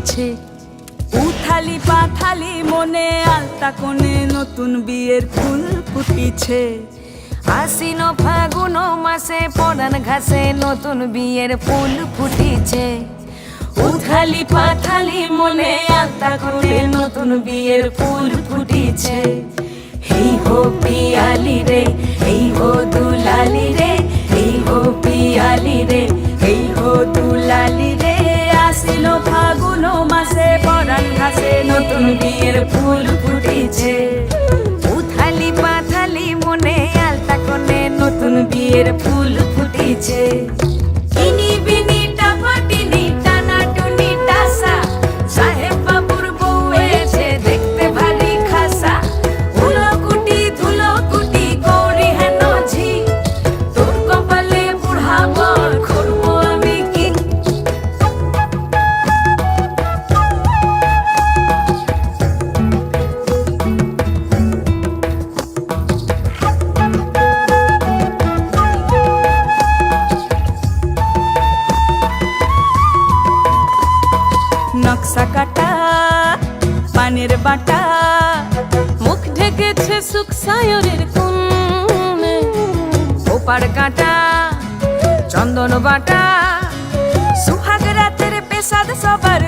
ফুটিছে। উথালি পাথালি মনে আলতা কোণে নতুন বিয়ের ফুল ফুটিছে। আশ্বিন ফাগুন মাসে পরান ঘাসে নতুন বিয়ের ফুল ফুটিছে। উথালি পাথালি মনে আলতা কোণে নতুন বিয়ের ফুল ফুটিছে। এই হো পিয়ালি রে, এই হো দুলালি রে, এই হো পিয়ালি রে, এই হো দুলালি রে। আশ্বিন ফাগুন মাসে পরান ঘাসে নতুন বিয়ের ফুল ফুটিছে। উথালি পাথালি মনে আলতা কোণে নতুন বিয়ের ফুল ফুটিছে। ইনি বিনি টাপাটিনি টানা টুনি টাসা, সাহেব বাবুর বউ এসে দেখতে ভারী খাসা। ধুলোকুটি ধুলোকুটি গৌরী হেন ঝি, তোর কপালে বুড়া বর করবো আমি কি। নকশা কাটা পানের বাটা, মুখ ঢেকেছে সুখ সায়রের কোণে। ওপার কাটা চন্দন বাটা, সুহাগ রাতের পেশাদ সবার